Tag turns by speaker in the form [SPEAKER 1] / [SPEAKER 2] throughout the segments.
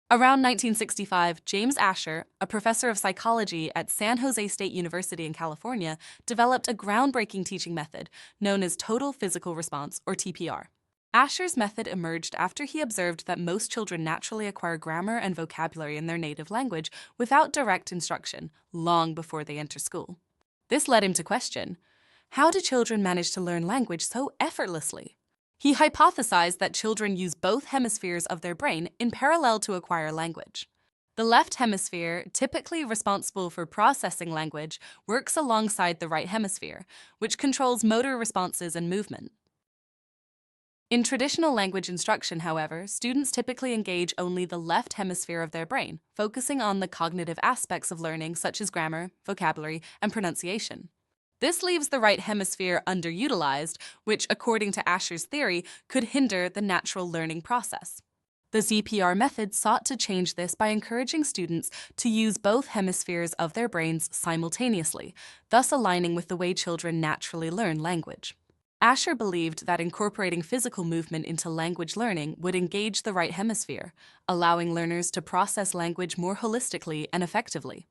[SPEAKER 1] Around 1965, James Asher, a professor of psychology at San Jose State University in California, developed a groundbreaking teaching method known as Total Physical Response, or TPR. Asher's method emerged after he observed that most children naturally acquire grammar and vocabulary in their native language without direct instruction long before they enter school. This led him to question, how do children manage to learn language so effortlessly? He hypothesized that children use both hemispheres of their brain in parallel to acquire language. The left hemisphere, typically responsible for processing language, works alongside the right hemisphere, which controls motor responses and movement. In traditional language instruction, however, students typically engage only the left hemisphere of their brain, focusing on the cognitive aspects of learning such as grammar, vocabulary, and pronunciation. This leaves the right hemisphere underutilized, which, according to Asher's theory, could hinder the natural learning process. The ZPR method sought to change this by encouraging students to use both hemispheres of their brains simultaneously, thus aligning with the way children naturally learn language. Asher believed that incorporating physical movement into language learning would engage the right hemisphere, allowing learners to process language more holistically and effectively.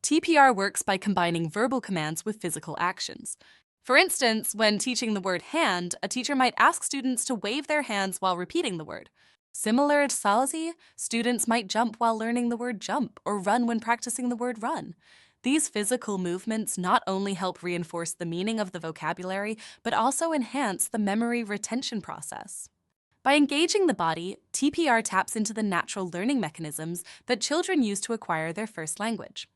[SPEAKER 1] TPR works by combining verbal commands with physical actions. For instance, when teaching the word hand, a teacher might ask students to wave their hands while repeating the word. Similar to salsi, students might jump while learning the word jump or run when practicing the word run. These physical movements not only help reinforce the meaning of the vocabulary, but also enhance the memory retention process. By engaging the body, TPR taps into the natural learning mechanisms that children use to acquire their first language.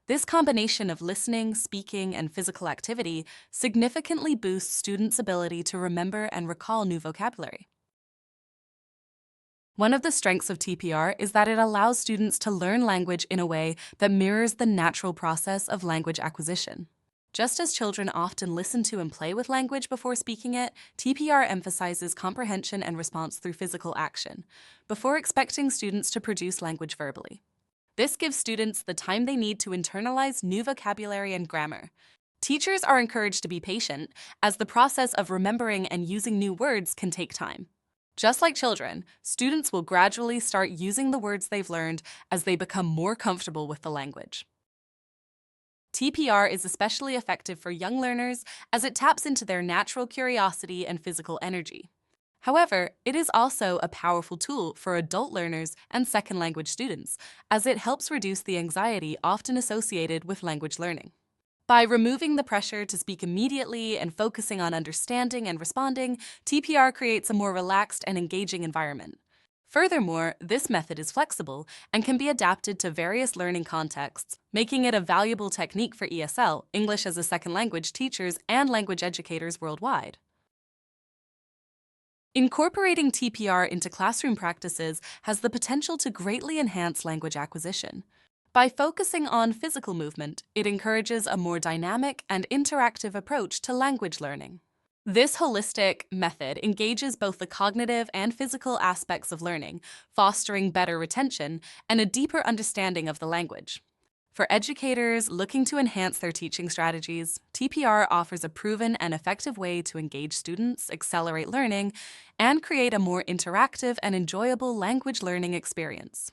[SPEAKER 1] This combination of listening, speaking, and physical activity significantly boosts students' ability to remember and recall new vocabulary. One of the strengths of TPR is that it allows students to learn language in a way that mirrors the natural process of language acquisition. Just as children often listen to and play with language before speaking it, TPR emphasizes comprehension and response through physical action, before expecting students to produce language verbally. This gives students the time they need to internalize new vocabulary and grammar. Teachers are encouraged to be patient, as the process of remembering and using new words can take time. Just like children, students will gradually start using the words they've learned as they become more comfortable with the language. TPR is especially effective for young learners as it taps into their natural curiosity and physical energy. However, it is also a powerful tool for adult learners and second language students, as it helps reduce the anxiety often associated with language learning. By removing the pressure to speak immediately and focusing on understanding and responding, TPR creates a more relaxed and engaging environment. Furthermore, this method is flexible and can be adapted to various learning contexts, making it a valuable technique for ESL, English as a Second Language, teachers and language educators worldwide. Incorporating TPR into classroom practices has the potential to greatly enhance language acquisition. By focusing on physical movement, it encourages a more dynamic and interactive approach to language learning. This holistic method engages both the cognitive and physical aspects of learning, fostering better retention and a deeper understanding of the language. For educators looking to enhance their teaching strategies, TPR offers a proven and effective way to engage students, accelerate learning, and create a more interactive and enjoyable language learning experience.